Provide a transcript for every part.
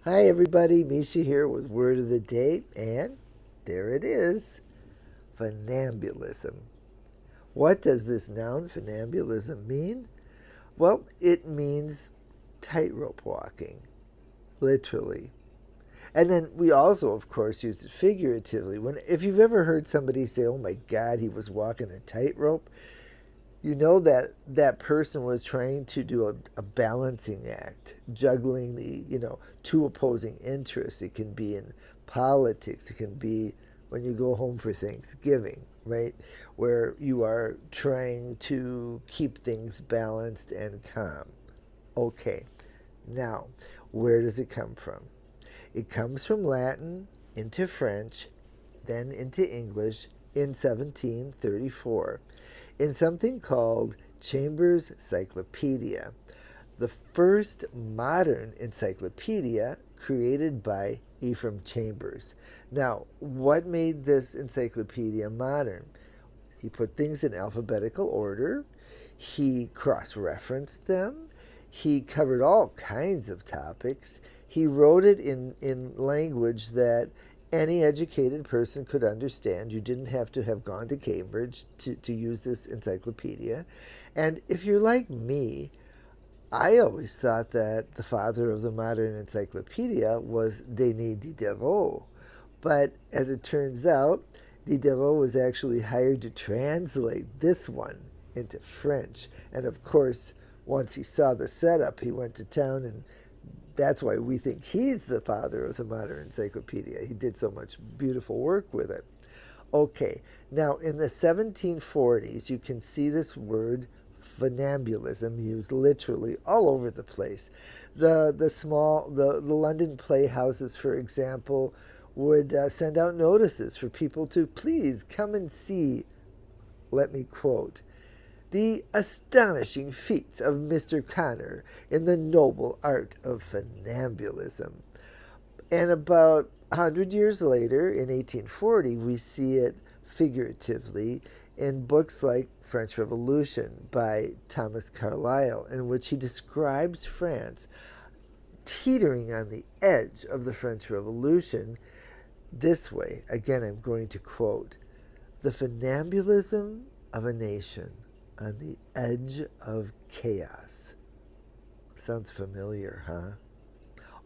Hi everybody, Mischa here with Word of the Day, and there it is, funambulism. What does this noun funambulism mean? Well, it means tightrope walking, literally. And then we also, of course, use it figuratively. If you've ever heard somebody say, oh my God, he was walking a tightrope, you know that that person was trying to do a balancing act, juggling two opposing interests. It can be in politics. It can be when you go home for Thanksgiving, right? Where you are trying to keep things balanced and calm. Okay, now, where does it come from? It comes from Latin into French, then into English in 1734 in something called Chambers' Cyclopedia, the first modern encyclopedia created by Ephraim Chambers. Now, what made this encyclopedia modern? He put things in alphabetical order. He cross-referenced them. He covered all kinds of topics. He wrote it in language that any educated person could understand. You didn't have to have gone to Cambridge to use this encyclopedia. And if you're like me, I always thought that the father of the modern encyclopedia was Denis Diderot. But as it turns out, Diderot was actually hired to translate this one into French. And of course, once he saw the setup, he went to town, and that's why we think he's the father of the modern encyclopedia. He did so much beautiful work with it. Okay, now in the 1740s, you can see this word funambulism used literally all over the place. The London playhouses, for example, would send out notices for people to please come and see, let me quote, the astonishing feats of Mr. Connor in the noble art of funambulism. And about 100 years later, in 1840, we see it figuratively in books like French Revolution by Thomas Carlyle, in which he describes France teetering on the edge of the French Revolution this way. Again, I'm going to quote, "The funambulism of a nation on the edge of chaos." Sounds familiar, huh?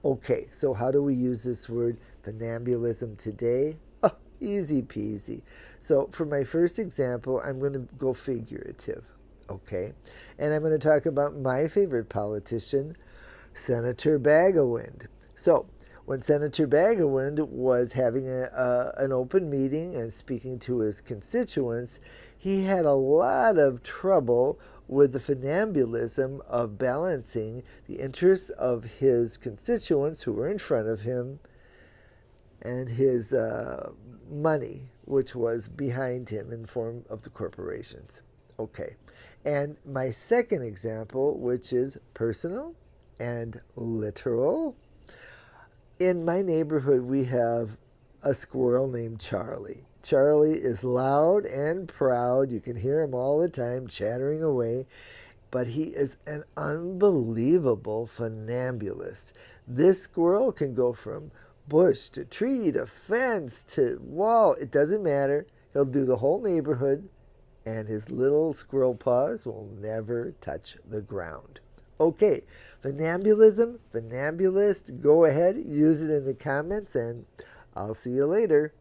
Okay, so how do we use this word funambulism today? Oh, easy peasy. So for my first example, I'm going to go figurative, okay? And I'm going to talk about my favorite politician, Senator Bagawind. So when Senator Bagawind was having an open meeting and speaking to his constituents, he had a lot of trouble with the funambulism of balancing the interests of his constituents who were in front of him and his money, which was behind him in the form of the corporations. Okay. And my second example, which is personal and literal. In my neighborhood, we have a squirrel named Charlie. Charlie is loud and proud. You can hear him all the time chattering away, but he is an unbelievable funambulist. This squirrel can go from bush to tree to fence to wall. It doesn't matter. He'll do the whole neighborhood, and his little squirrel paws will never touch the ground. Okay, funambulism, funambulist, go ahead, use it in the comments, and I'll see you later.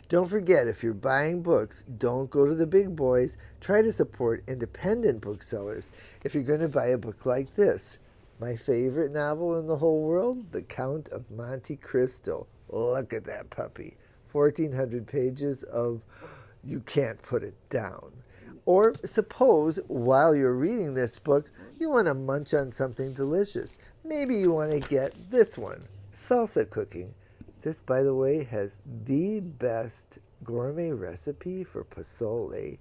Don't forget, if you're buying books, don't go to the big boys. Try to support independent booksellers. If you're going to buy a book like this, my favorite novel in the whole world, The Count of Monte Cristo. Look at that puppy. 1,400 pages of you can't put it down. Or suppose, while you're reading this book, you want to munch on something delicious. Maybe you want to get this one, salsa cooking. This, by the way, has the best gourmet recipe for pozole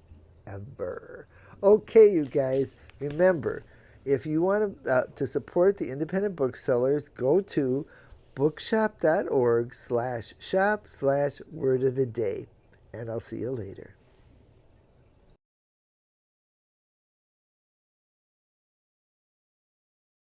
ever. Okay, you guys, remember, if you want to support the independent booksellers, go to bookshop.org/shop/word of the day. And I'll see you later.